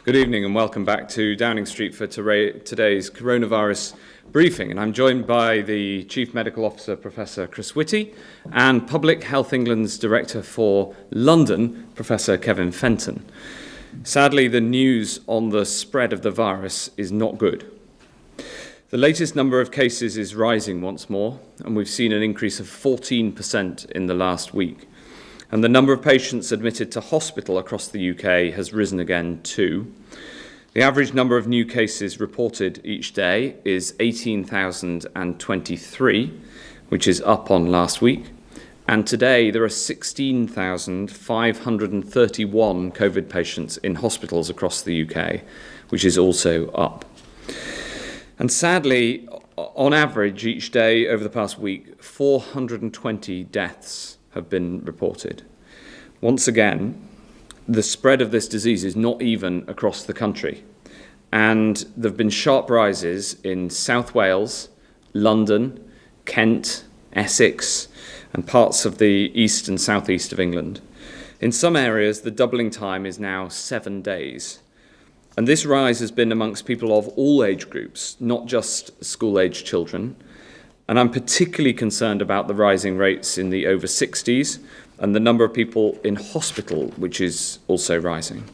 Good evening and welcome back to Downing Street for today's coronavirus briefing. And I'm joined by the Chief Medical Officer, Professor Chris Whitty, and Public Health England's Director for London, Professor Kevin Fenton. Sadly, the news on the spread of the virus is not good. The latest number of cases is rising once more, and we've seen an increase of 14% in the last week. And the number of patients admitted to hospital across the UK has risen again too. The average number of new cases reported each day is 18,023, which is up on last week. And today there are 16,531 COVID patients in hospitals across the UK, which is also up. And sadly, on average each day over the past week, 420 deaths have been reported. Once again, the spread of this disease is not even across the country. And there have been sharp rises in South Wales, London, Kent, Essex, and parts of the east and southeast of England. In some areas, the doubling time is now 7 days. And this rise has been amongst people of all age groups, not just school-aged children. And I'm particularly concerned about the rising rates in the over 60s and the number of people in hospital, which is also rising.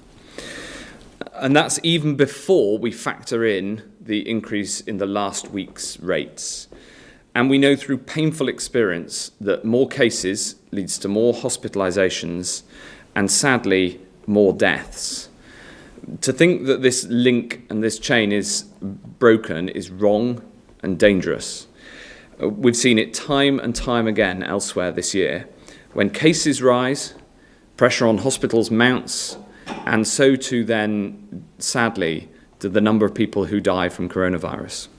And that's even before we factor in the increase in the last week's rates. And we know through painful experience that more cases leads to more hospitalizations and sadly more deaths. To think that this link and this chain is broken is wrong and dangerous. We've seen it time and time again elsewhere this year. When cases rise, pressure on hospitals mounts, and so too then, sadly, to the number of people who die from coronavirus.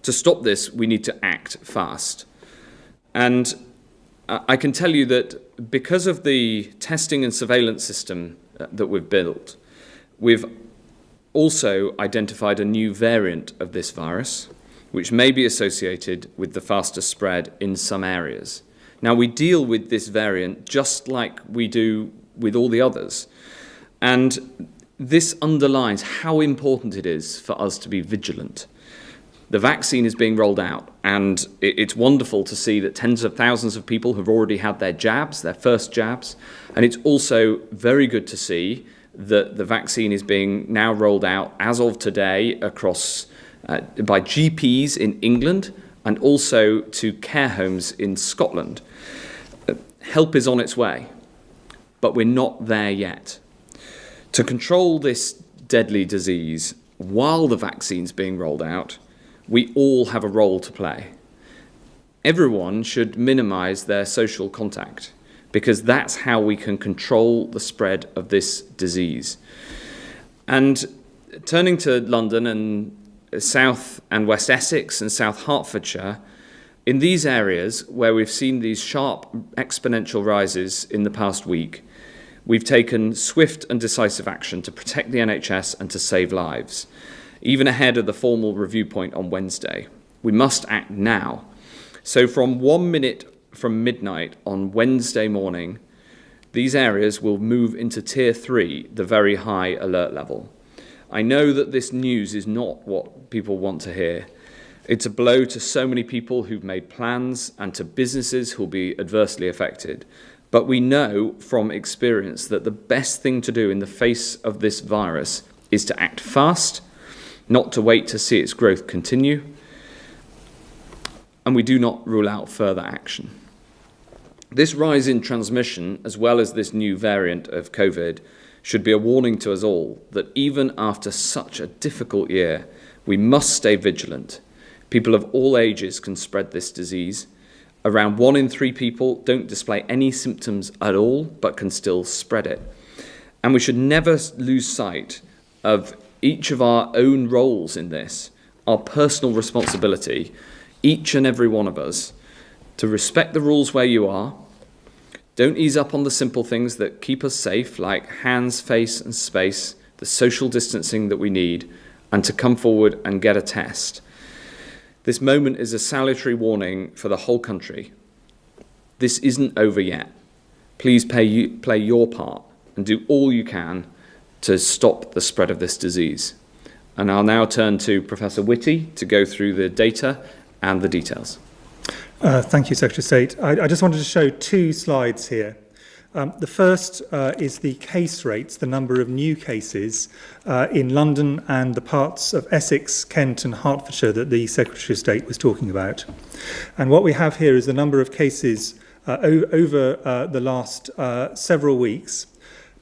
To stop this, we need to act fast. And I can tell you that because of the testing and surveillance system that we've built, we've also identified a new variant of this virus, which may be associated with the faster spread in some areas. Now, we deal with this variant just like we do with all the others. And this underlines how important it is for us to be vigilant. The vaccine is being rolled out, and it's wonderful to see that tens of thousands of people have already had their jabs, their first jabs. And it's also very good to see that the vaccine is being now rolled out as of today across by GPs in England and also to care homes in Scotland. Help is on its way, but we're not there yet. To control this deadly disease while the vaccine's being rolled out, we all have a role to play. Everyone should minimise their social contact, because that's how we can control the spread of this disease. And turning to London and South and West Essex and South Hertfordshire, in these areas where we've seen these sharp exponential rises in the past week, we've taken swift and decisive action to protect the NHS and to save lives, even ahead of the formal review point on Wednesday. We must act now. So from 1 minute from midnight on Wednesday morning, these areas will move into Tier 3, the very high alert level. I know that this news is not what people want to hear. It's a blow to so many people who've made plans and to businesses who'll be adversely affected. But we know from experience that the best thing to do in the face of this virus is to act fast, not to wait to see its growth continue, and we do not rule out further action. This rise in transmission, as well as this new variant of COVID, should be a warning to us all that even after such a difficult year, we must stay vigilant. People of all ages can spread this disease. Around 1 in 3 people don't display any symptoms at all, but can still spread it. And we should never lose sight of each of our own roles in this, our personal responsibility, each and every one of us, to respect the rules where you are. Don't ease up on the simple things that keep us safe, like hands, face and space, the social distancing that we need, and to come forward and get a test. This moment is a salutary warning for the whole country. This isn't over yet. Please play your part and do all you can to stop the spread of this disease. And I'll now turn to Professor Whitty to go through the data and the details. Thank you, Secretary of State. I just wanted to show 2 slides here. The first is the case rates, the number of new cases in London and the parts of Essex, Kent and Hertfordshire that the Secretary of State was talking about. And what we have here is the number of cases over the last several weeks.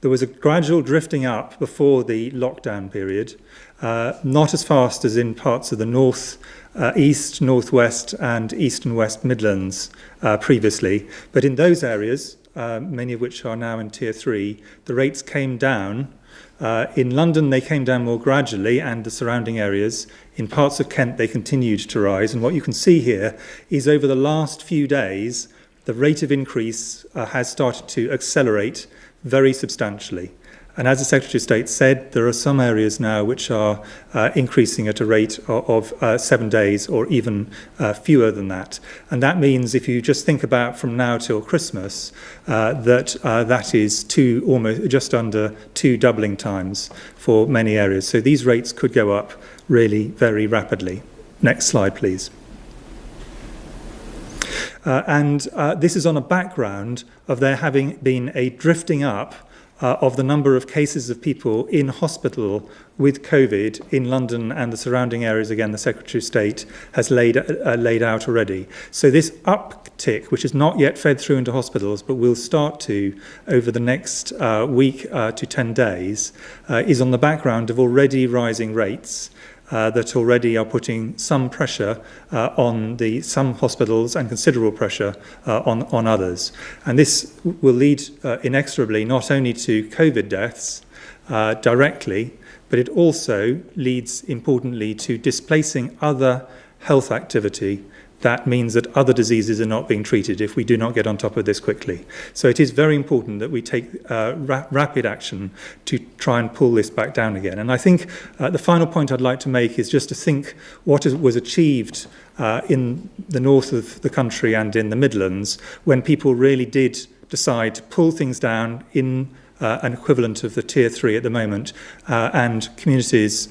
There was a gradual drifting up before the lockdown period, not as fast as in parts of the north, east, northwest and east and west Midlands previously. But in those areas, many of which are now in Tier 3, the rates came down. In London, they came down more gradually, and the surrounding areas. In parts of Kent, they continued to rise. And what you can see here is over the last few days, the rate of increase has started to accelerate very substantially. And as the Secretary of State said, there are some areas now which are increasing at a rate of 7 days or even fewer than that. And that means if you just think about from now till Christmas, that is almost just under 2 doubling times for many areas. So these rates could go up really very rapidly. Next slide, please. And this is on a background of there having been a drifting up of the number of cases of people in hospital with COVID in London and the surrounding areas. Again, the Secretary of State has laid out already. So this uptick, which is not yet fed through into hospitals, but will start to over the next week to 10 days, is on the background of already rising rates that already are putting some pressure on some hospitals and considerable pressure on others. And this will lead inexorably not only to COVID deaths directly, but it also leads importantly to displacing other health activity, that means that other diseases are not being treated if we do not get on top of this quickly. So it is very important that we take rapid action to try and pull this back down again. And I think the final point I'd like to make is just to think what was achieved in the north of the country and in the Midlands when people really did decide to pull things down in an equivalent of the Tier 3 at the moment, and communities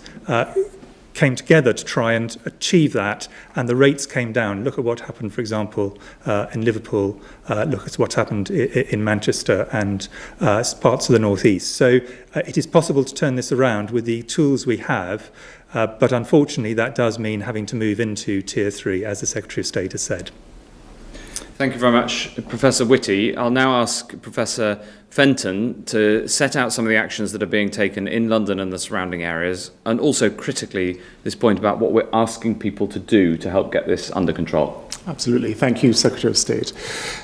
came together to try and achieve that, and the rates came down. Look at what happened, for example, in Liverpool. Look at what happened in Manchester and parts of the northeast. So it is possible to turn this around with the tools we have, but unfortunately that does mean having to move into Tier 3, as the Secretary of State has said. Thank you very much, Professor Whitty. I'll now ask Professor Fenton to set out some of the actions that are being taken in London and the surrounding areas, and also critically this point about what we're asking people to do to help get this under control. Absolutely. Thank you, Secretary of State.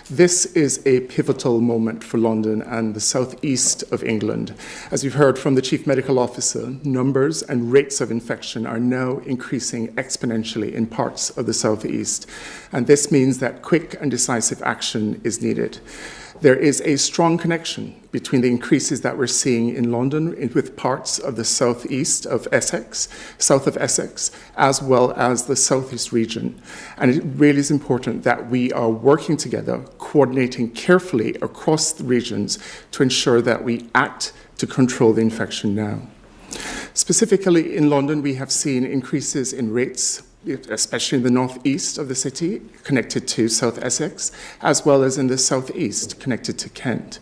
This is a pivotal moment for London and the southeast of England. As we've heard from the Chief Medical Officer, numbers and rates of infection are now increasing exponentially in parts of the southeast. And this means that quick and decisive action is needed. There is a strong connection between the increases that we're seeing in London with parts of the southeast of Essex, south of Essex, as well as the southeast region. And it really is important that we are working together, coordinating carefully across the regions to ensure that we act to control the infection now. Specifically in London, we have seen increases in rates, especially in the northeast of the city, connected to South Essex, as well as in the southeast, connected to Kent.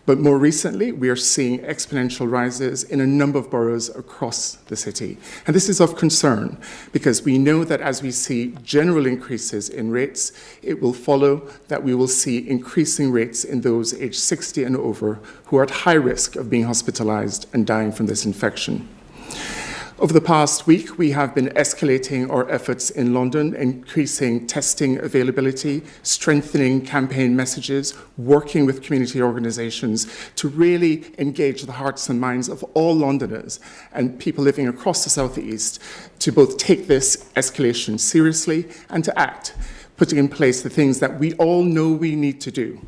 But more recently, we are seeing exponential rises in a number of boroughs across the city. And this is of concern because we know that as we see general increases in rates, it will follow that we will see increasing rates in those aged 60 and over who are at high risk of being hospitalized and dying from this infection. Over the past week, we have been escalating our efforts in London, increasing testing availability, strengthening campaign messages, working with community organisations to really engage the hearts and minds of all Londoners and people living across the South East to both take this escalation seriously and to act, putting in place the things that we all know we need to do.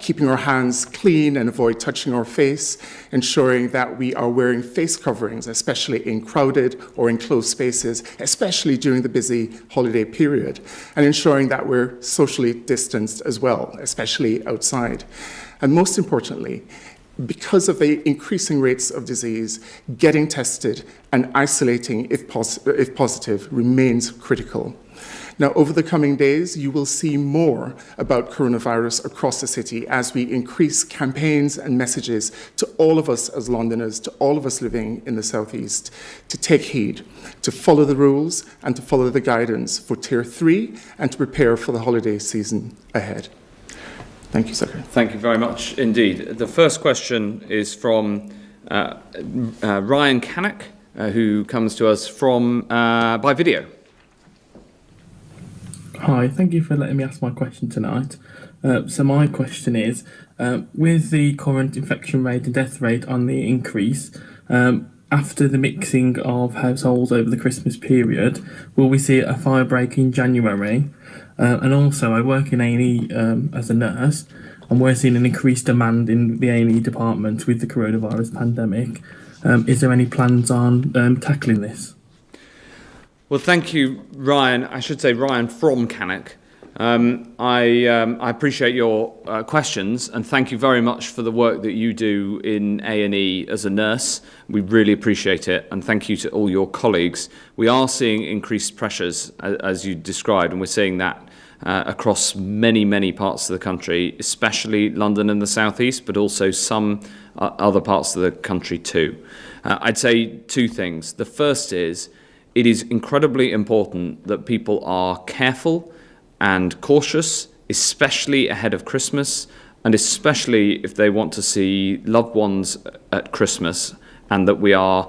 Keeping our hands clean and avoid touching our face, ensuring that we are wearing face coverings, especially in crowded or enclosed spaces, especially during the busy holiday period, and ensuring that we're socially distanced as well, especially outside. And most importantly, because of the increasing rates of disease, getting tested and isolating if positive remains critical. Now, over the coming days, you will see more about coronavirus across the city as we increase campaigns and messages to all of us as Londoners, to all of us living in the southeast, to take heed, to follow the rules and to follow the guidance for Tier 3 and to prepare for the holiday season ahead. Thank you, Secretary. Thank you very much indeed. The first question is from Ryan Hancock, who comes to us from by video. Hi, thank you for letting me ask my question tonight. So my question is, with the current infection rate and death rate on the increase, after the mixing of households over the Christmas period, will we see a fire break in January? And also, I work in A&E as a nurse, and we're seeing an increased demand in the A&E department with the coronavirus pandemic. Is there any plans on tackling this? Well, thank you, Ryan. I should say Ryan from Cannock. I appreciate your questions, and thank you very much for the work that you do in A&E as a nurse. We really appreciate it, and thank you to all your colleagues. We are seeing increased pressures, as you described, and we're seeing that across many, many parts of the country, especially London and the southeast, but also some other parts of the country too. I'd say two things. The first is, it is incredibly important that people are careful and cautious, especially ahead of Christmas, and especially if they want to see loved ones at Christmas, and that we are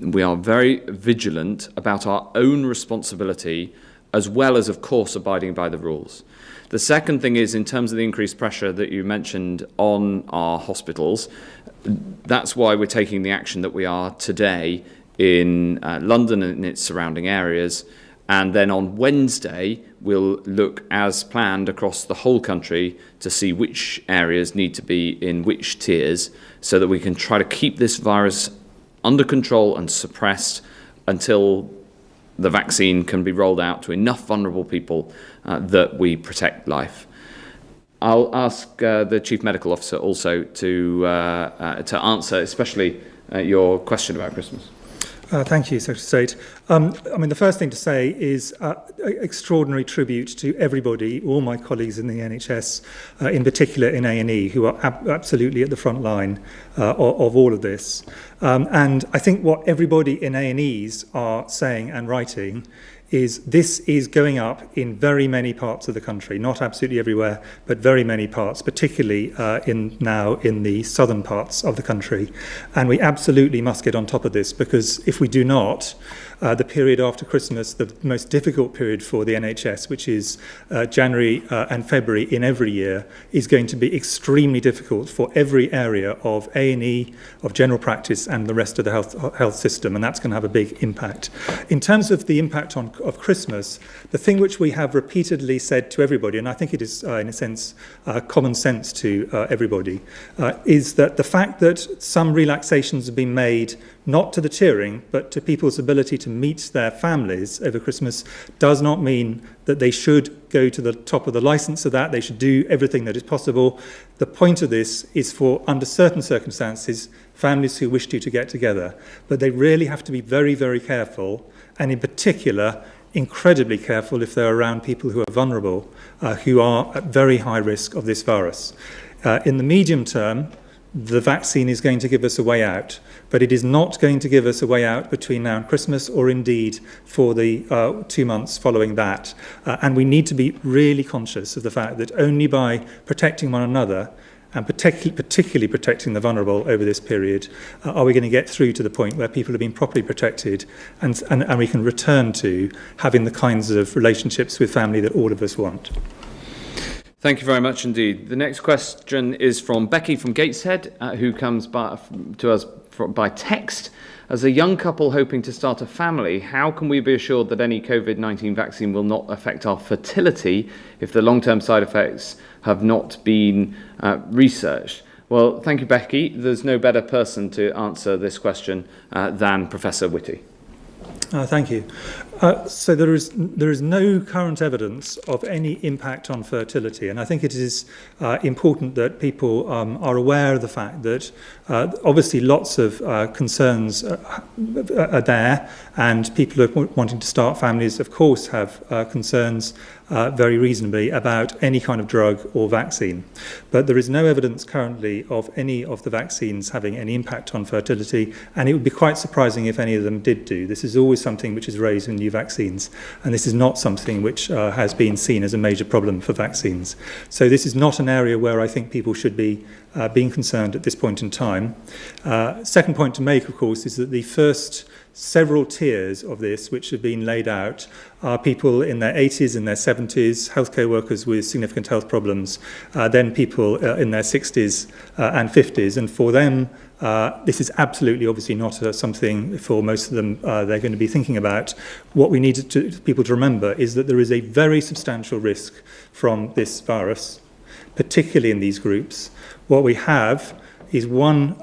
very vigilant about our own responsibility, as well as, of course, abiding by the rules. The second thing is, in terms of the increased pressure that you mentioned on our hospitals, that's why we're taking the action that we are today in London and its surrounding areas, And then on Wednesday, we'll look as planned across the whole country to see which areas need to be in which tiers so that we can try to keep this virus under control and suppressed until the vaccine can be rolled out to enough vulnerable people that we protect life. I'll ask the Chief Medical Officer also to answer, especially your question about Christmas. Thank you, Secretary of State. The first thing to say is extraordinary tribute to everybody, all my colleagues in the NHS, in particular in A&E, who are absolutely at the front line of all of this. And I think what everybody in A&Es are saying and writing is this is going up in very many parts of the country, not absolutely everywhere, but very many parts, particularly now in the southern parts of the country. And we absolutely must get on top of this, because if we do not, the period after Christmas, the most difficult period for the NHS, which is January and February in every year, is going to be extremely difficult for every area of A&E, of general practice, and the rest of the health system, and that's going to have a big impact. In terms of the impact of Christmas, the thing which we have repeatedly said to everybody, and I think it is, in a sense, common sense to everybody, is that the fact that some relaxations have been made not to the tiering, but to people's ability to meet their families over Christmas does not mean that they should go to the top of the license of that. They should do everything that is possible. The point of this is for, under certain circumstances, families who wish to get together. But they really have to be very, very careful, and in particular, incredibly careful if they're around people who are vulnerable, who are at very high risk of this virus. In the medium term, the vaccine is going to give us a way out, but it is not going to give us a way out between now and Christmas, or indeed for the 2 months following that. And we need to be really conscious of the fact that only by protecting one another, and particularly protecting the vulnerable over this period, are we going to get through to the point where people have been properly protected and we can return to having the kinds of relationships with family that all of us want. Thank you very much indeed. The next question is from Becky from Gateshead, who comes to us by text. As a young couple hoping to start a family, how can we be assured that any COVID-19 vaccine will not affect our fertility if the long-term side effects have not been researched? Well, thank you, Becky. There's no better person to answer this question than Professor Whitty. Thank you. So there is no current evidence of any impact on fertility, and I think it is important that people are aware of the fact that obviously lots of concerns are there, and people who are wanting to start families, of course, have concerns very reasonably about any kind of drug or vaccine. But there is no evidence currently of any of the vaccines having any impact on fertility, and it would be quite surprising if any of them did do. This is always something which is raised in new vaccines, and this is not something which has been seen as a major problem for vaccines. So this is not an area where I think people should be being concerned at this point in time. Second point to make, of course, is that the first several tiers of this which have been laid out are people in their 80s, in their 70s, healthcare workers with significant health problems, then people in their 60s and 50s, and for them this is absolutely obviously not something for most of them they're going to be thinking about. What we need people to remember is that there is a very substantial risk from this virus, particularly in these groups. What we have is one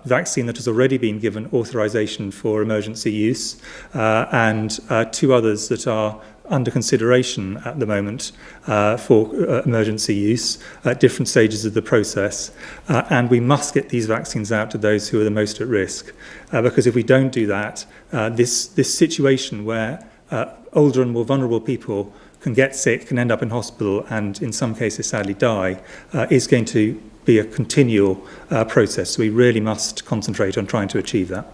vaccine that has already been given authorization for emergency use, and two others that are under consideration at the moment for emergency use at different stages of the process. And we must get these vaccines out to those who are the most at risk, because if we don't do that, this situation where older and more vulnerable people can get sick, can end up in hospital, and in some cases sadly die, is going to be a continual process. So we really must concentrate on trying to achieve that.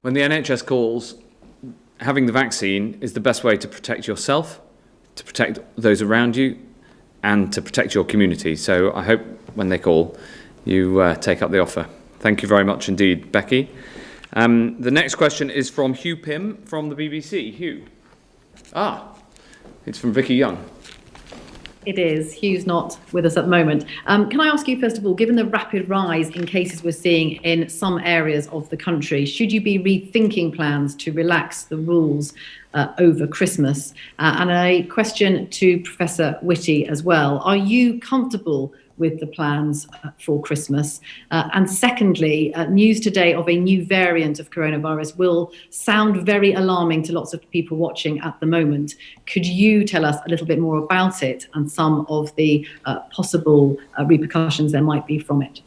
When the NHS calls, having the vaccine is the best way to protect yourself, to protect those around you, and to protect your community. So I hope when they call, you take up the offer. Thank you very much indeed, Becky. The next question is from Hugh Pym from the BBC. Hugh. It's from Vicky Young. It is. Hugh's not with us at the moment. Can I ask you, first of all, given the rapid rise in cases we're seeing in some areas of the country, should you be rethinking plans to relax the rules over Christmas? And a question to Professor Whitty as well. Are you comfortable with the plans for Christmas? And secondly, news today of a new variant of coronavirus will sound very alarming to lots of people watching at the moment. Could you tell us a little bit more about it and some of the possible repercussions there might be from it?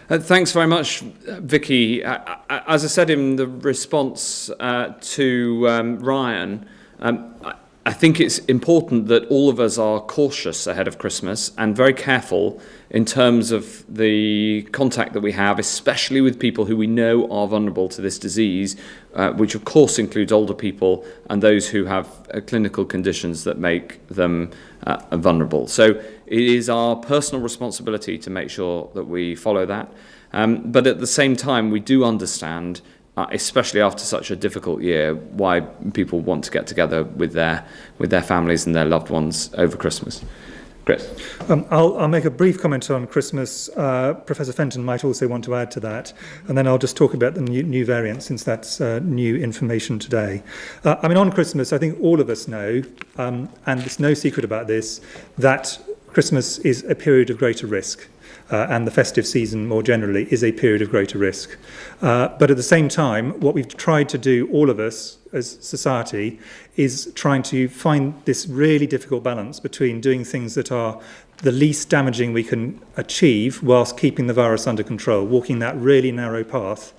Thanks very much, Vicky. As I said in the response to Ryan, I think it's important that all of us are cautious ahead of Christmas and very careful in terms of the contact that we have, especially with people who we know are vulnerable to this disease, which of course includes older people and those who have clinical conditions that make them vulnerable. So it is our personal responsibility to make sure that we follow that. But at the same time, we do understand, especially after such a difficult year, why people want to get together with their families and their loved ones over Christmas. Chris? I'll make a brief comment on Christmas. Professor Fenton might also want to add to that, and then I'll just talk about the new variant, since that's new information today. On Christmas, I think all of us know, and there's no secret about this, that Christmas is a period of greater risk. And the festive season more generally is a period of greater risk. But at the same time, what we've tried to do, all of us as society, is trying to find this really difficult balance between doing things that are the least damaging we can achieve whilst keeping the virus under control, walking that really narrow path.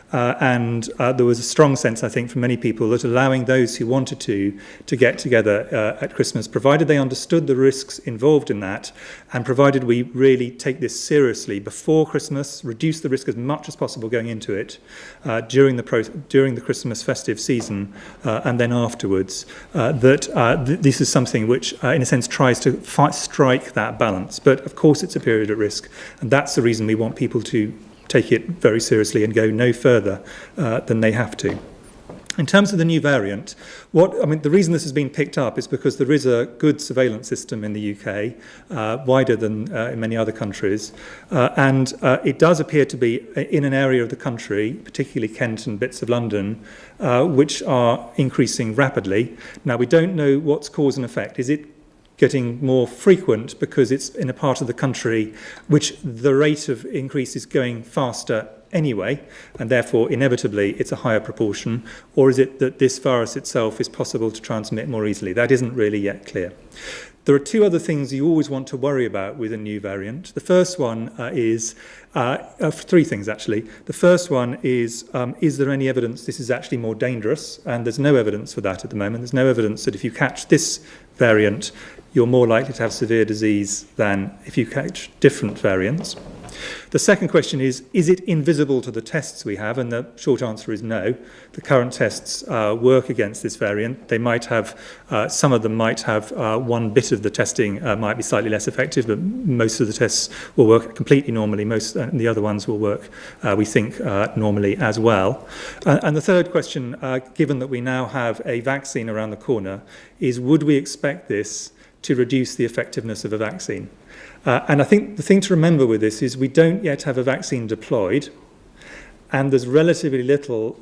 And there was a strong sense, I think, from many people that allowing those who wanted to get together at Christmas, provided they understood the risks involved in that, and provided we really take this seriously before Christmas, reduce the risk as much as possible going into it, during the Christmas festive season, and then afterwards, this is something which, in a sense, tries to strike that balance. But of course, it's a period at risk, and that's the reason we want people to take it very seriously and go no further than they have to. In terms of the new variant, the reason this has been picked up is because there is a good surveillance system in the UK, wider than in many other countries, and it does appear to be in an area of the country, particularly Kent and bits of London, which are increasing rapidly. Now, we don't know what's cause and effect. Is it getting more frequent because it's in a part of the country which the rate of increase is going faster anyway, and therefore inevitably it's a higher proportion? Or is it that this virus itself is possible to transmit more easily? That isn't really yet clear. There are two other things you always want to worry about with a new variant. The first one is three things, actually. The first one is there any evidence this is actually more dangerous? And there's no evidence for that at the moment. There's no evidence that if you catch this variant, you're more likely to have severe disease than if you catch different variants. The second question is it invisible to the tests we have? And the short answer is no. The current tests work against this variant. They might have, some of them might have one bit of the testing might be slightly less effective, but most of the tests will work completely normally. And the other ones will work, we think, normally as well. And the third question, given that we now have a vaccine around the corner, is would we expect this to reduce the effectiveness of a vaccine? And I think the thing to remember with this is we don't yet have a vaccine deployed, and there's relatively little,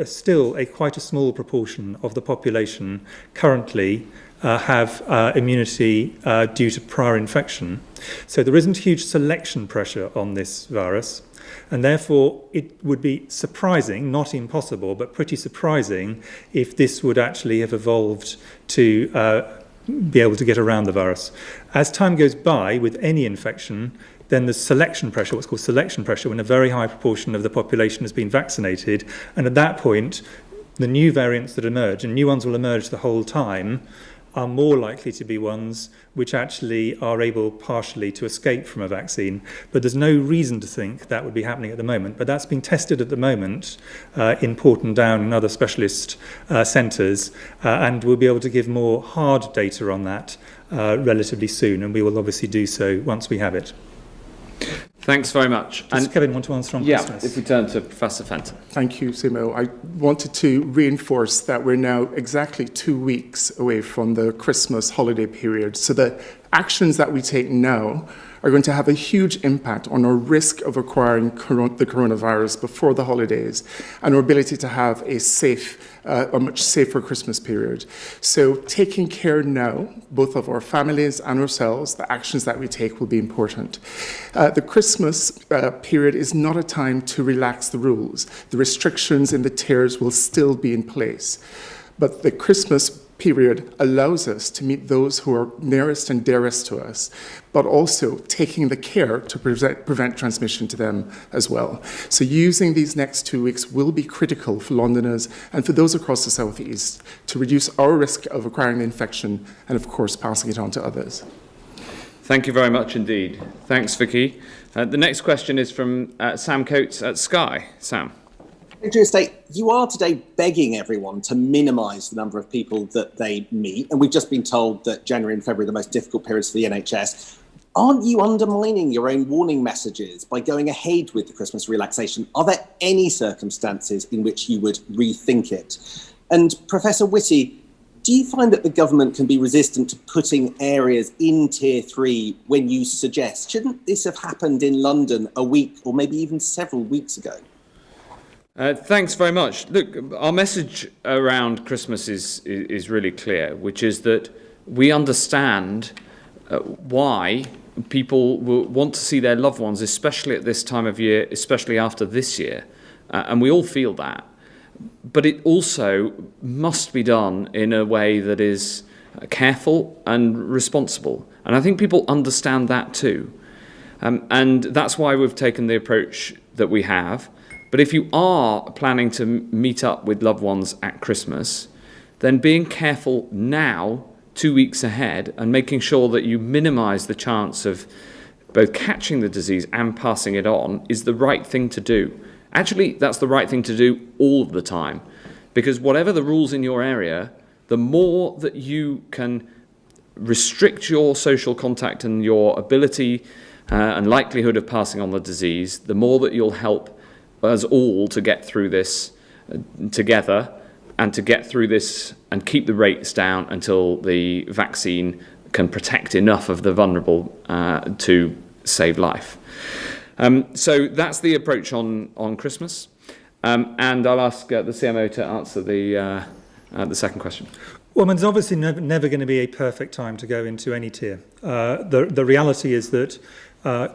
still quite a small proportion of the population currently have immunity due to prior infection. So there isn't huge selection pressure on this virus, and therefore it would be surprising, not impossible, but pretty surprising if this would actually have evolved to be able to get around the virus. As time goes by with any infection, then there's selection pressure, what's called selection pressure, when a very high proportion of the population has been vaccinated. And at that point, the new variants that emerge, and new ones will emerge the whole time, are more likely to be ones which actually are able partially to escape from a vaccine. But there's no reason to think that would be happening at the moment. But that's being tested at the moment in Porton Down and other specialist centres, and we'll be able to give more hard data on that relatively soon, and we will obviously do so once we have it. Thanks very much. Does Kevin want to answer on Christmas? If we turn to Professor Fenton. Thank you, Simo. I wanted to reinforce that we're now exactly 2 weeks away from the Christmas holiday period. So the actions that we take now are going to have a huge impact on our risk of acquiring the coronavirus before the holidays and our ability to have a much safer Christmas period. So taking care now, both of our families and ourselves, the actions that we take will be important. The Christmas period is not a time to relax the rules. The restrictions in the tiers will still be in place. But the Christmas period allows us to meet those who are nearest and dearest to us, but also taking the care to prevent transmission to them as well. So using these next 2 weeks will be critical for Londoners and for those across the South East to reduce our risk of acquiring the infection and, of course, passing it on to others. Thank you very much indeed. Thanks, Vicky. The next question is from Sam Coates at Sky. Sam. Secretary of State, you are today begging everyone to minimise the number of people that they meet, and we've just been told that January and February are the most difficult periods for the NHS. Aren't you undermining your own warning messages by going ahead with the Christmas relaxation? Are there any circumstances in which you would rethink it? And Professor Whitty, do you find that the government can be resistant to putting areas in Tier 3 when you suggest, shouldn't this have happened in London a week or maybe even several weeks ago? Thanks very much. Look, our message around Christmas is really clear, which is that we understand why people will want to see their loved ones, especially at this time of year, especially after this year. And we all feel that. But it also must be done in a way that is careful and responsible. And I think people understand that too. And that's why we've taken the approach that we have. But if you are planning to meet up with loved ones at Christmas, then being careful now, 2 weeks ahead, and making sure that you minimise the chance of both catching the disease and passing it on is the right thing to do. Actually, that's the right thing to do all of the time, because whatever the rules in your area, the more that you can restrict your social contact and your ability and likelihood of passing on the disease, the more that you'll help us all to get through this together and to get through this and keep the rates down until the vaccine can protect enough of the vulnerable to save life. So that's the approach on Christmas. And I'll ask the CMO to answer the second question. Well, it's obviously never going to be a perfect time to go into any tier. The reality is that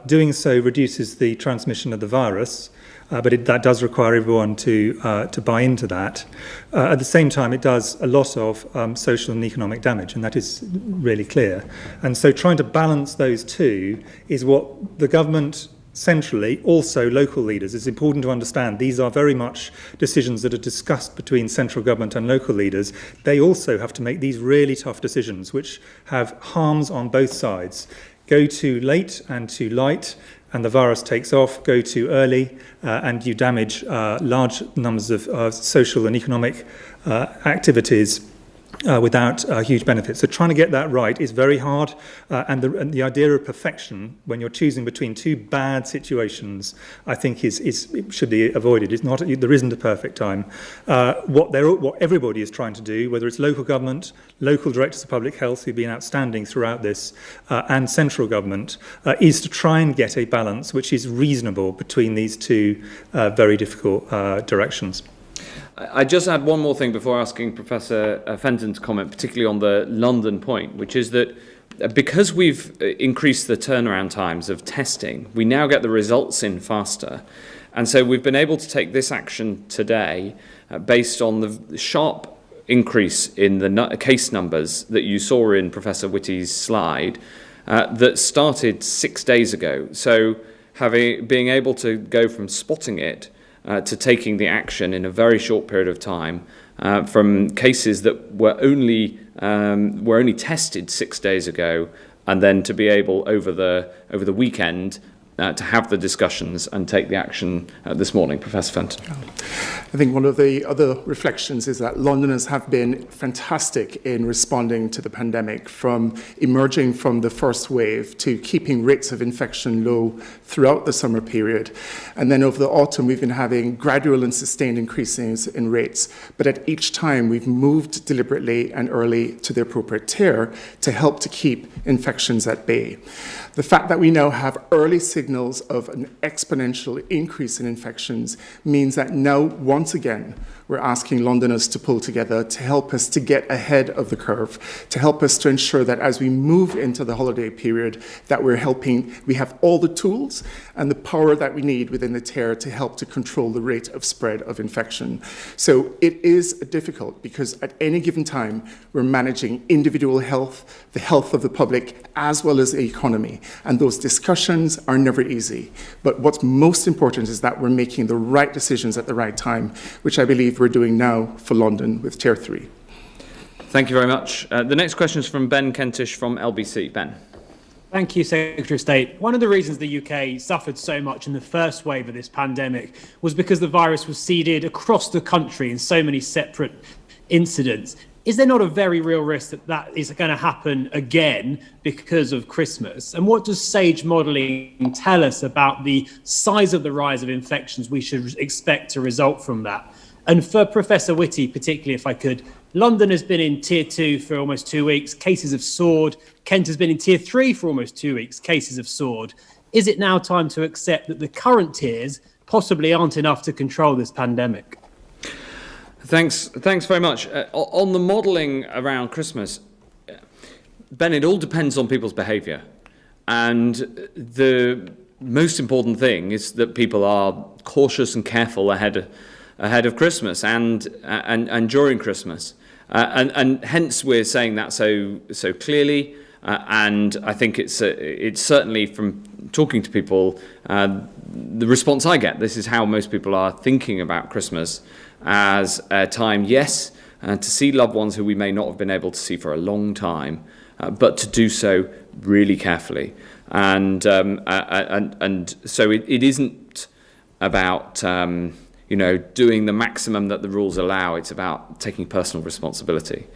doing so reduces the transmission of the virus, but that does require everyone to buy into that. At the same time, it does a lot of social and economic damage, and that is really clear. And so trying to balance those two is what the government centrally, also local leaders, it's important to understand these are very much decisions that are discussed between central government and local leaders. They also have to make these really tough decisions which have harms on both sides. Go too late and too light and the virus takes off, go too early and you damage large numbers of social and economic activities without huge benefits. So trying to get that right is very hard, and the idea of perfection when you're choosing between two bad situations, I think should be avoided. It's not, there isn't a perfect time. What everybody is trying to do, whether it's local government, local directors of public health who've been outstanding throughout this, and central government, is to try and get a balance which is reasonable between these two very difficult directions. I just add one more thing before asking Professor Fenton to comment, particularly on the London point, which is that because we've increased the turnaround times of testing, we now get the results in faster. And so we've been able to take this action today based on the sharp increase in the case numbers that you saw in Professor Whitty's slide that started 6 days ago. So being able to go from spotting it to taking the action in a very short period of time from cases that were only tested 6 days ago, and then to be able over the weekend to have the discussions and take the action this morning. Professor Fenton. I think one of the other reflections is that Londoners have been fantastic in responding to the pandemic, from emerging from the first wave to keeping rates of infection low throughout the summer period. And then over the autumn, we've been having gradual and sustained increases in rates. But at each time, we've moved deliberately and early to the appropriate tier to help to keep infections at bay. The fact that we now have early signals of an exponential increase in infections means that now, once again, we're asking Londoners to pull together to help us to get ahead of the curve, to help us to ensure that as we move into the holiday period, that we have all the tools and the power that we need within the tier to help to control the rate of spread of infection. So it is difficult because at any given time, we're managing individual health, the health of the public, as well as the economy. And those discussions are never easy. But what's most important is that we're making the right decisions at the right time, which I believe we're doing now for London with Tier 3. Thank you very much. The next question is from Ben Kentish from LBC. Ben. Thank you, Secretary of State. One of the reasons the UK suffered so much in the first wave of this pandemic was because the virus was seeded across the country in so many separate incidents. Is there not a very real risk that that is going to happen again because of Christmas? And what does SAGE modelling tell us about the size of the rise of infections we should expect to result from that? And for Professor Whitty, particularly, if I could, London has been in Tier 2 for almost 2 weeks. Cases have soared. Kent has been in Tier 3 for almost 2 weeks. Cases have soared. Is it now time to accept that the current tiers possibly aren't enough to control this pandemic? Thanks very much. On the modelling around Christmas, Ben, it all depends on people's behaviour. And the most important thing is that people are cautious and careful ahead of Christmas and during Christmas. And hence we're saying that so clearly. And I think it's certainly, from talking to people, the response I get, this is how most people are thinking about Christmas as a time, yes, to see loved ones who we may not have been able to see for a long time, but to do so really carefully. And so it isn't about doing the maximum that the rules allow. It's about taking personal responsibility.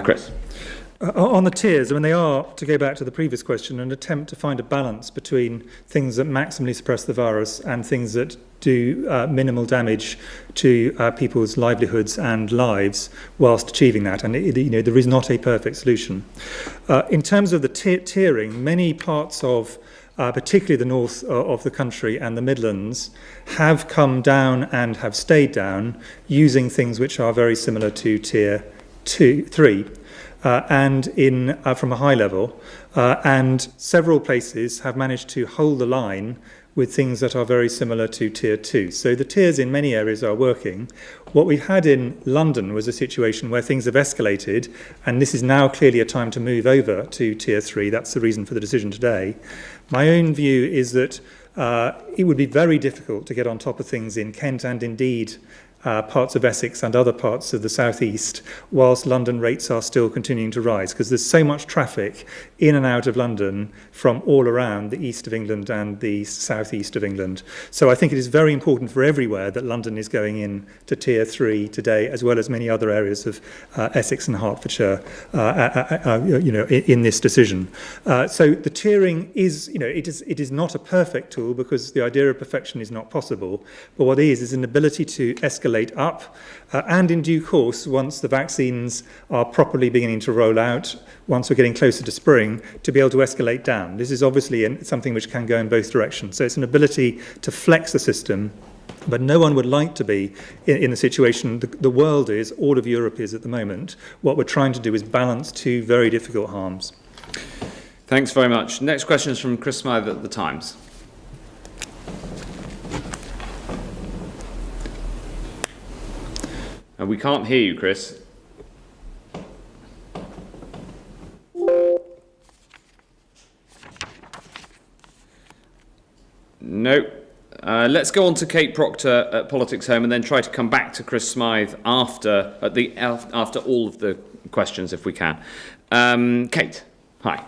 Chris. On the tiers, I mean, they are, to go back to the previous question, an attempt to find a balance between things that maximally suppress the virus and things that do minimal damage to people's livelihoods and lives whilst achieving that. And there is not a perfect solution. In terms of the tiering, many parts of particularly the north of the country and the Midlands have come down and have stayed down using things which are very similar to Tier 3. And from a high level, and several places have managed to hold the line with things that are very similar to Tier 2. So the tiers in many areas are working. What we've had in London was a situation where things have escalated, and this is now clearly a time to move over to Tier 3. That's the reason for the decision today. My own view is that it would be very difficult to get on top of things in Kent and indeed parts of Essex and other parts of the southeast, whilst London rates are still continuing to rise, because there's so much traffic in and out of London from all around the east of England and the southeast of England. So I think it is very important for everywhere that London is going in to Tier 3 today, as well as many other areas of Essex and Hertfordshire, in this decision. So the tiering is, it is not a perfect tool, because the idea of perfection is not possible. But what is an ability to escalate up, and in due course, once the vaccines are properly beginning to roll out, once we're getting closer to spring, to be able to escalate down. This is obviously something which can go in both directions. So it's an ability to flex the system, but no one would like to be in the situation the world is, all of Europe is at the moment. What we're trying to do is balance two very difficult harms. Thanks very much. Next question is from Chris Smythe at The Times. We can't hear you, Chris. No. Let's go on to Kate Proctor at Politics Home and then try to come back to Chris Smythe after all of the questions, if we can. Kate, hi.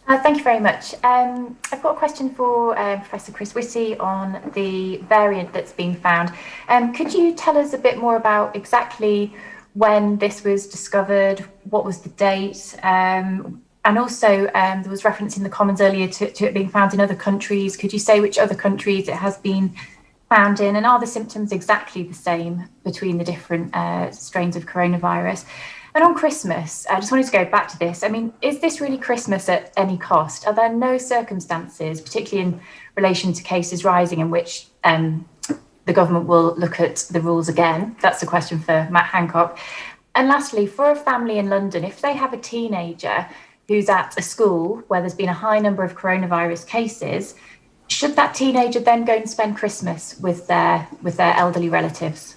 Thank you very much. I've got a question for Professor Chris Whitty on the variant that's been found. Could you tell us a bit more about exactly when this was discovered, what was the date, and also there was reference in the Commons earlier to it being found in other countries. Could you say which other countries it has been found in, and are the symptoms exactly the same between the different strains of coronavirus? And on Christmas, I just wanted to go back to this. I mean, is this really Christmas at any cost? Are there no circumstances, particularly in relation to cases rising, in which the government will look at the rules again? That's a question for Matt Hancock. And lastly, for a family in London, if they have a teenager who's at a school where there's been a high number of coronavirus cases, should that teenager then go and spend Christmas with their elderly relatives?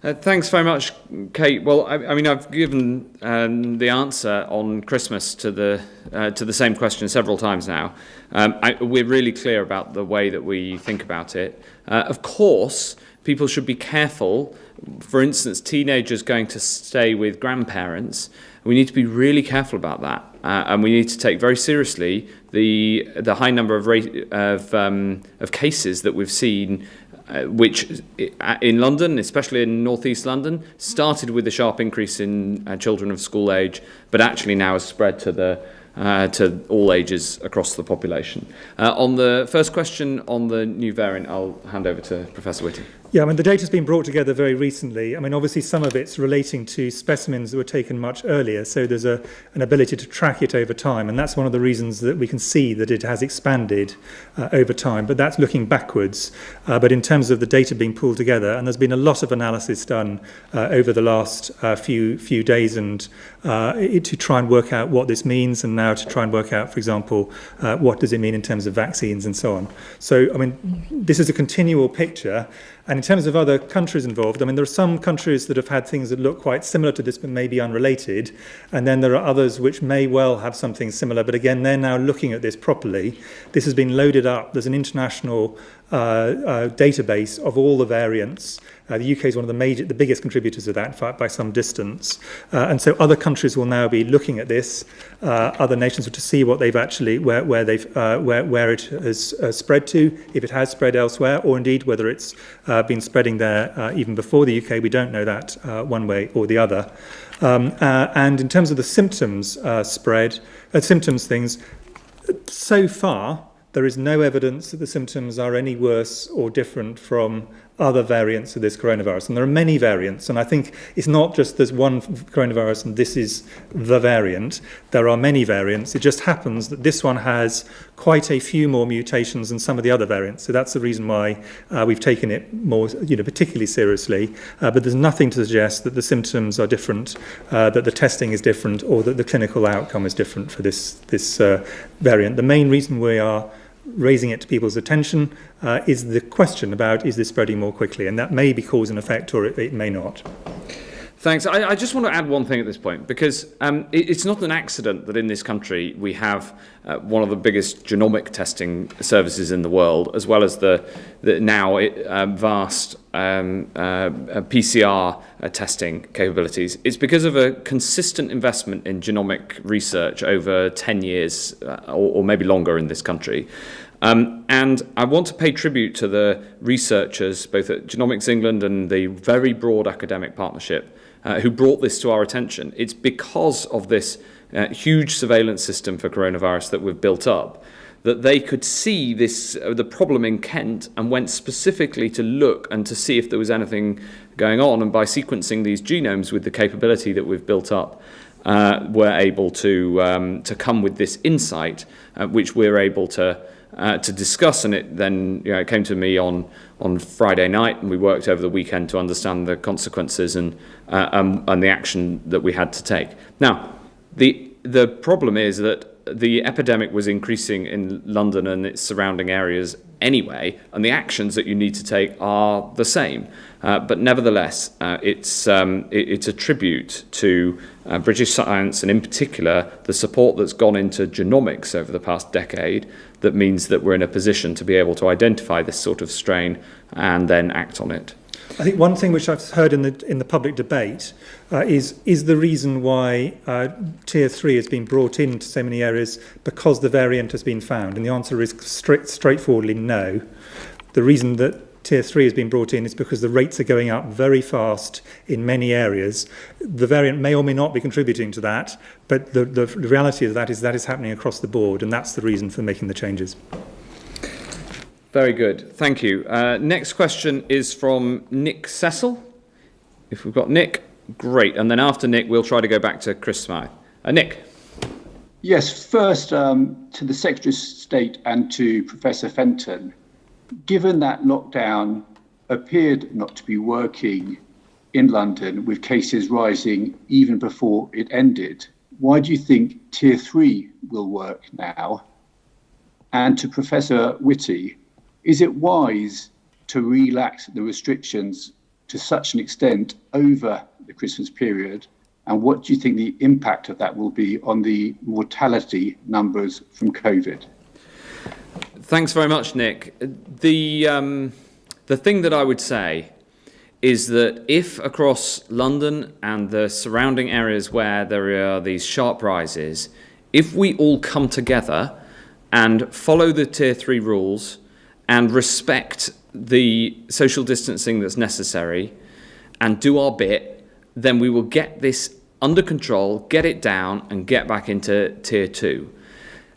Thanks very much, Kate. Well, I mean, I've given the answer on Christmas to the same question several times now. We're really clear about the way that we think about it. Of course, people should be careful. For instance, teenagers going to stay with grandparents. We need to be really careful about that, and we need to take very seriously the high number of cases that we've seen. Which in London, especially in northeast London, started with a sharp increase in children of school age, but actually now has spread to all ages across the population. On the first question on the new variant, I'll hand over to Professor Whitty. Yeah, I mean, the data's been brought together very recently. I mean, obviously some of it's relating to specimens that were taken much earlier, so there's an ability to track it over time, and that's one of the reasons that we can see that it has expanded over time, but that's looking backwards. But in terms of the data being pulled together, and there's been a lot of analysis done over the last few days and to try and work out what this means, and now to try and work out, for example, what does it mean in terms of vaccines and so on. So, I mean, this is a continual picture. And in terms of other countries involved, I mean, there are some countries that have had things that look quite similar to this, but maybe unrelated. And then there are others which may well have something similar. But again, they're now looking at this properly. This has been loaded up. There's an international database of all the variants. The UK is one of the biggest contributors to that, in fact, by some distance. And so other countries will now be looking at this, other nations, to see what they've actually, where it has spread to, if it has spread elsewhere, or indeed whether it's been spreading there even before the UK. We don't know that one way or the other. And in terms of the symptoms things, so far, there is no evidence that the symptoms are any worse or different from other variants of this coronavirus. And there are many variants. And I think it's not just there's one coronavirus and this is the variant. There are many variants. It just happens that this one has quite a few more mutations than some of the other variants. So that's the reason why we've taken it more, particularly seriously. But there's nothing to suggest that the symptoms are different, that the testing is different, or that the clinical outcome is different for this variant. The main reason we are raising it to people's attention is the question about, is this spreading more quickly? And that may be cause and effect, or it may not. Thanks. I just want to add one thing at this point, because it's not an accident that in this country we have one of the biggest genomic testing services in the world, as well as the now vast PCR testing capabilities. It's because of a consistent investment in genomic research over 10 years or maybe longer in this country. And I want to pay tribute to the researchers, both at Genomics England and the very broad academic partnership, who brought this to our attention. It's because of this huge surveillance system for coronavirus that we've built up that they could see the problem in Kent and went specifically to look and to see if there was anything going on. And by sequencing these genomes with the capability that we've built up, we're able to come with this insight, which we're able to discuss. And it then it came to me on Friday night, and we worked over the weekend to understand the consequences and the action that we had to take. Now, the problem is that the epidemic was increasing in London and its surrounding areas anyway, and the actions that you need to take are the same. But nevertheless, it's a tribute to British science, and in particular the support that's gone into genomics over the past decade, that means that we're in a position to be able to identify this sort of strain and then act on it. I think one thing which I've heard in the public debate is the reason why Tier 3 has been brought into so many areas because the variant has been found. And the answer is straightforwardly no. The reason that Tier 3 has been brought in is because the rates are going up very fast in many areas. The variant may or may not be contributing to that, but the reality of that is happening across the board, and that's the reason for making the changes. Very good. Thank you. Next question is from Nick Cecil. If we've got Nick, great. And then after Nick, we'll try to go back to Chris Smythe. Nick. Yes, first to the Secretary of State and to Professor Fenton. Given that lockdown appeared not to be working in London with cases rising even before it ended, why do you think Tier 3 will work now? And to Professor Whitty, is it wise to relax the restrictions to such an extent over the Christmas period? And what do you think the impact of that will be on the mortality numbers from COVID? Thanks very much, Nick. The thing that I would say is that if across London and the surrounding areas where there are these sharp rises, if we all come together and follow the Tier 3 rules and respect the social distancing that's necessary and do our bit, then we will get this under control, get it down and get back into Tier 2.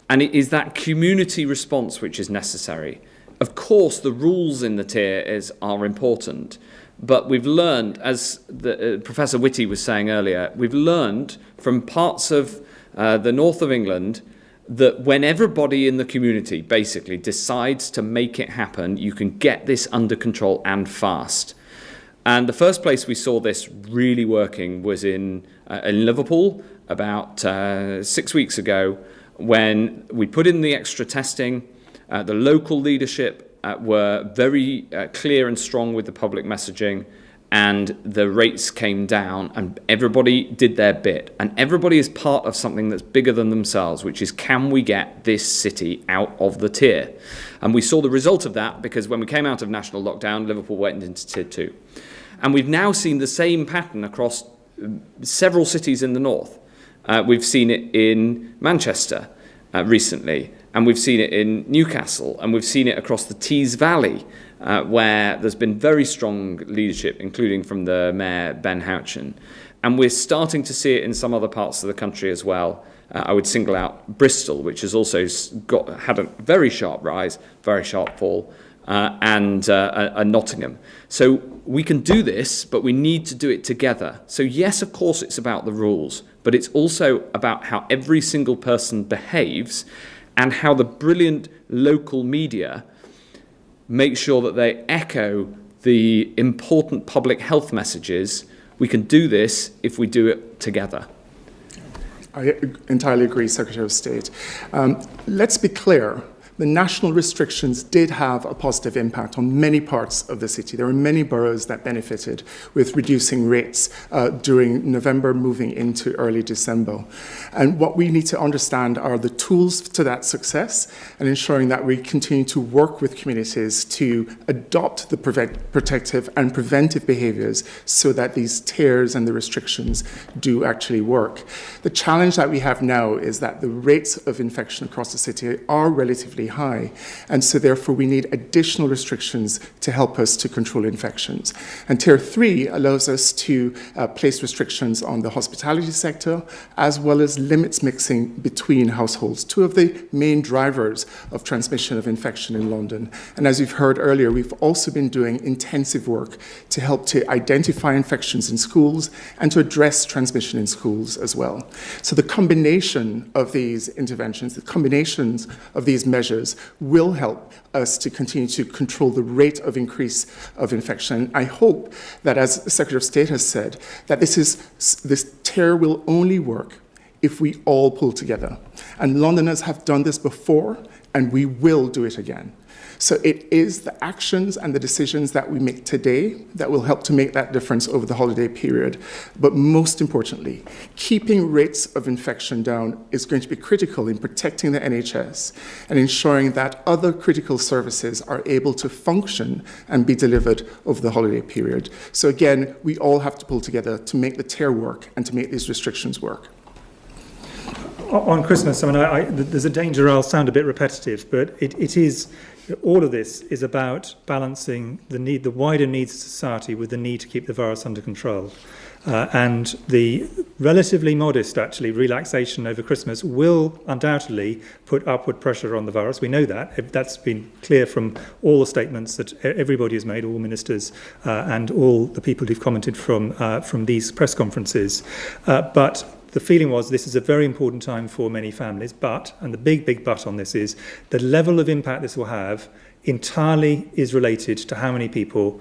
And it is that community response which is necessary. Of course, the rules in the tiers are important, but we've learned, as Professor Whitty was saying earlier, we've learned from parts of the north of England that when everybody in the community basically decides to make it happen, you can get this under control and fast. And the first place we saw this really working was in Liverpool about 6 weeks ago, when we put in the extra testing. The local leadership were very clear and strong with the public messaging, and the rates came down and everybody did their bit. And everybody is part of something that's bigger than themselves, which is, can we get this city out of the tier? And we saw the result of that because when we came out of national lockdown, Liverpool went into Tier 2. And we've now seen the same pattern across several cities in the north. We've seen it in Manchester recently, and we've seen it in Newcastle, and we've seen it across the Tees Valley, where there's been very strong leadership, including from the Mayor, Ben Houchen. And we're starting to see it in some other parts of the country as well. I would single out Bristol, which has also had a very sharp rise, very sharp fall, and Nottingham. So we can do this, but we need to do it together. So yes, of course, it's about the rules, but it's also about how every single person behaves and how the brilliant local media make sure that they echo the important public health messages. We can do this if we do it together. I entirely agree, Secretary of State. Let's be clear. The national restrictions did have a positive impact on many parts of the city. There were many boroughs that benefited with reducing rates during November moving into early December. And what we need to understand are the tools to that success and ensuring that we continue to work with communities to adopt the protective and preventive behaviours so that these tiers and the restrictions do actually work. The challenge that we have now is that the rates of infection across the city are relatively high, and so therefore we need additional restrictions to help us to control infections. And Tier 3 allows us to place restrictions on the hospitality sector, as well as limits mixing between households, two of the main drivers of transmission of infection in London. And as you've heard earlier, we've also been doing intensive work to help to identify infections in schools and to address transmission in schools as well. So the combination of these interventions, the combinations of these measures will help us to continue to control the rate of increase of infection. I hope that, as the Secretary of State has said, that this tier will only work if we all pull together. And Londoners have done this before, and we will do it again. So it is the actions and the decisions that we make today that will help to make that difference over the holiday period. But most importantly, keeping rates of infection down is going to be critical in protecting the NHS and ensuring that other critical services are able to function and be delivered over the holiday period. So again, we all have to pull together to make the tear work and to make these restrictions work. On Christmas, I mean, there's a danger I'll sound a bit repetitive, but it is, all of this is about balancing the wider needs of society with the need to keep the virus under control. And the relatively modest, actually, relaxation over Christmas will undoubtedly put upward pressure on the virus. We know that. That's been clear from all the statements that everybody has made, all ministers and all the people who've commented from these press conferences. But the feeling was this is a very important time for many families, but, and the big but on this is, the level of impact this will have entirely is related to how many people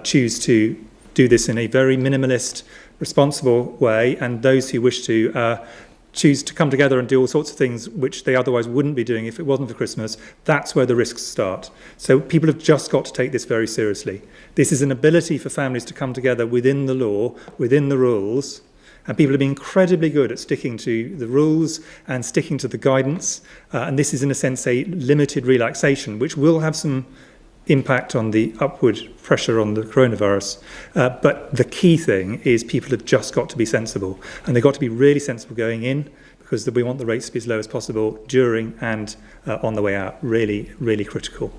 choose to do this in a very minimalist, responsible way, and those who wish to choose to come together and do all sorts of things which they otherwise wouldn't be doing if it wasn't for Christmas. That's where the risks start. So people have just got to take this very seriously. This is an ability for families to come together within the law, within the rules, and people have been incredibly good at sticking to the rules and sticking to the guidance. And this is, in a sense, a limited relaxation, which will have some impact on the upward pressure on the coronavirus. But the key thing is people have just got to be sensible. And they've got to be really sensible going in, because we want the rates to be as low as possible during and on the way out. Really, really critical.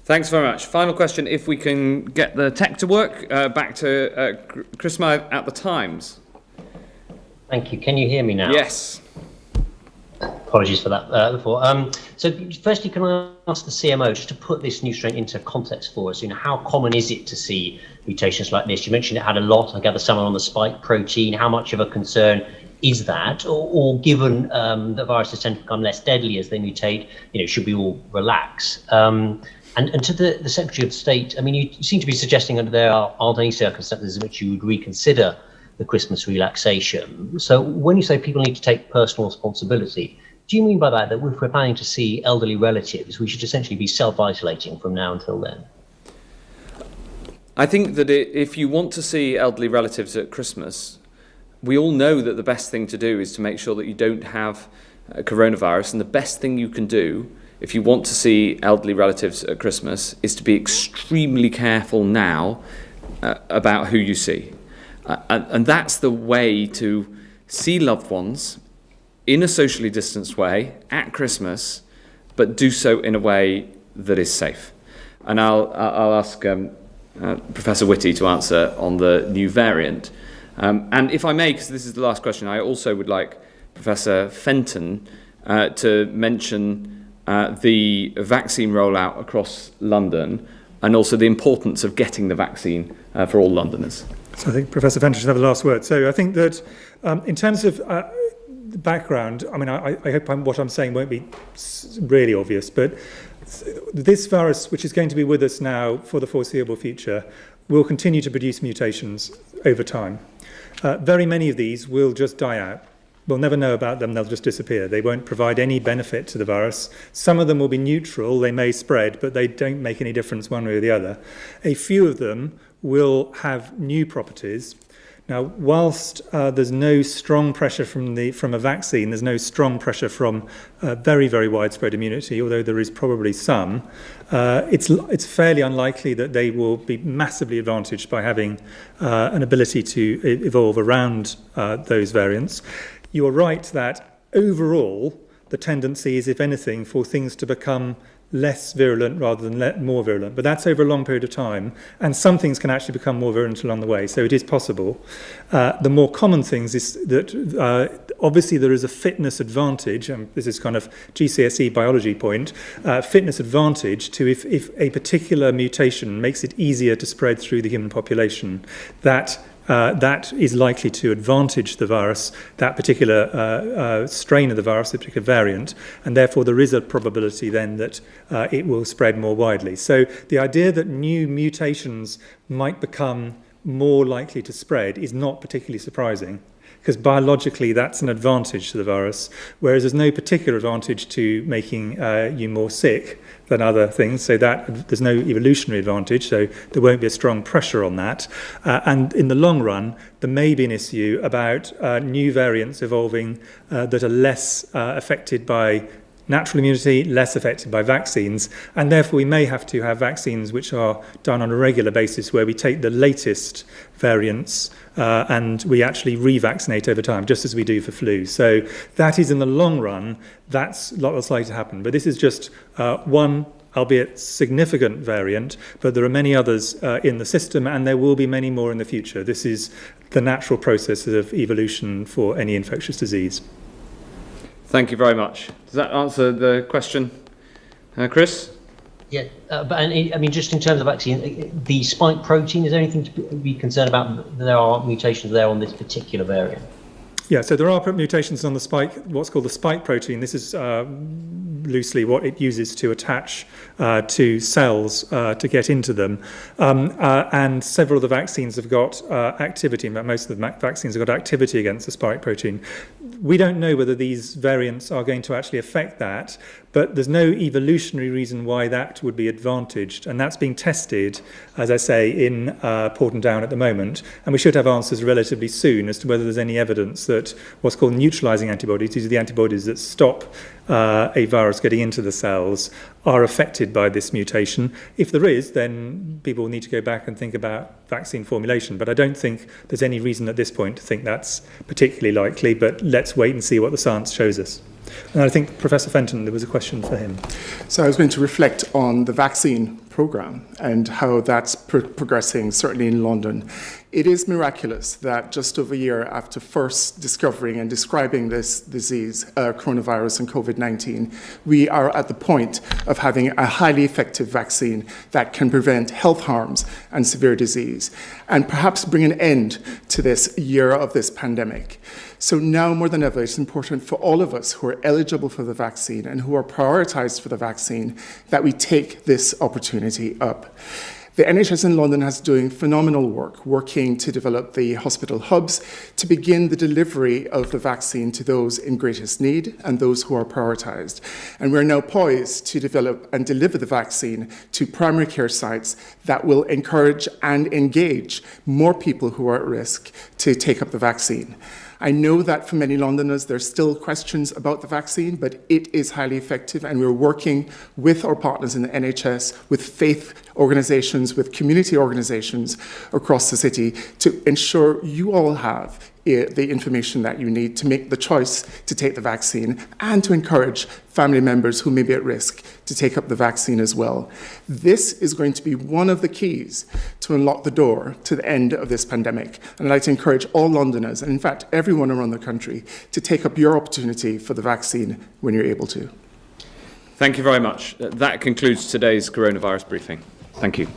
Thanks very much. Final question, if we can get the tech to work, back to Chris Meyer at the Times. Thank you. Can you hear me now? Yes. Apologies for that before. So firstly, can I ask the CMO just to put this new strain into context for us? You know, how common is it to see mutations like this? You mentioned it had a lot. I gather some on the spike protein. How much of a concern is that? Or given that viruses tend to become less deadly as they mutate, you know, should we all relax? And to the Secretary of State, I mean, you seem to be suggesting that there aren't any circumstances in which you would reconsider the Christmas relaxation. So when you say people need to take personal responsibility, do you mean by that if we're planning to see elderly relatives, we should essentially be self-isolating from now until then? I think that if you want to see elderly relatives at Christmas, we all know that the best thing to do is to make sure that you don't have coronavirus, and the best thing you can do if you want to see elderly relatives at Christmas is to be extremely careful now about who you see. And that's the way to see loved ones in a socially distanced way at Christmas, but do so in a way that is safe. And I'll ask Professor Whitty to answer on the new variant. And if I may, because this is the last question, I also would like Professor Fenton to mention the vaccine rollout across London and also the importance of getting the vaccine for all Londoners. So I think Professor Fenton should have the last word. So I think that in terms of background, I mean, I hope what I'm saying won't be really obvious, but this virus, which is going to be with us now for the foreseeable future, will continue to produce mutations over time. Very many of these will just die out. We'll never know about them, they'll just disappear. They won't provide any benefit to the virus. Some of them will be neutral, they may spread, but they don't make any difference one way or the other. A few of them will have new properties. Now, whilst there's no strong pressure from a vaccine, there's no strong pressure from very, very widespread immunity, although there is probably some, it's fairly unlikely that they will be massively advantaged by having an ability to evolve around those variants. You are right that overall, the tendency is, if anything, for things to become less virulent rather than more virulent. But that's over a long period of time. And some things can actually become more virulent along the way. So it is possible. The more common things is that obviously there is a fitness advantage, and this is kind of GCSE biology point, fitness advantage to if a particular mutation makes it easier to spread through the human population, that is likely to advantage the virus, that particular strain of the virus, the particular variant, and therefore there is a probability then that it will spread more widely. So the idea that new mutations might become more likely to spread is not particularly surprising, because biologically that's an advantage to the virus, whereas there's no particular advantage to making you more sick than other things, so that there's no evolutionary advantage, so there won't be a strong pressure on that. And in the long run, there may be an issue about new variants evolving that are less affected by natural immunity, less affected by vaccines, and therefore we may have to have vaccines which are done on a regular basis where we take the latest variants and we actually revaccinate over time, just as we do for flu. So that is, in the long run, that's what's likely to happen. But this is just one, albeit significant variant, but there are many others in the system, and there will be many more in the future. This is the natural process of evolution for any infectious disease. Thank you very much. Does that answer the question, Chris? Yeah, but I mean, just in terms of vaccine, the spike protein, is there anything to be concerned about? There are mutations there on this particular variant. Yeah, so there are mutations on the spike, what's called the spike protein. This is loosely what it uses to attach to cells to get into them. And several of the vaccines have got activity. In fact, most of the vaccines have got activity against the spike protein. We don't know whether these variants are going to actually affect that, but there's no evolutionary reason why that would be advantaged. And that's being tested, as I say, in Porton Down at the moment. And we should have answers relatively soon as to whether there's any evidence that what's called neutralizing antibodies, these are the antibodies that stop a virus getting into the cells, are affected by this mutation. If there is, then people need to go back and think about vaccine formulation. But I don't think there's any reason at this point to think that's particularly likely, but let's wait and see what the science shows us. And I think Professor Fenton, there was a question for him. So I was going to reflect on the vaccine programme and how that's progressing, certainly in London. It is miraculous that just over a year after first discovering and describing this disease, coronavirus and COVID-19, we are at the point of having a highly effective vaccine that can prevent health harms and severe disease, and perhaps bring an end to this year of this pandemic. So now more than ever, it's important for all of us who are eligible for the vaccine and who are prioritized for the vaccine that we take this opportunity up. The NHS in London is doing phenomenal work, working to develop the hospital hubs to begin the delivery of the vaccine to those in greatest need and those who are prioritised. And we're now poised to develop and deliver the vaccine to primary care sites that will encourage and engage more people who are at risk to take up the vaccine. I know that for many Londoners, there's still questions about the vaccine, but it is highly effective, and we're working with our partners in the NHS, with faith organisations, with community organisations across the city to ensure you all have the information that you need to make the choice to take the vaccine, and to encourage family members who may be at risk to take up the vaccine as well. This is going to be one of the keys to unlock the door to the end of this pandemic. And I'd like to encourage all Londoners, and in fact everyone around the country, to take up your opportunity for the vaccine when you're able to. Thank you very much. That concludes today's coronavirus briefing. Thank you.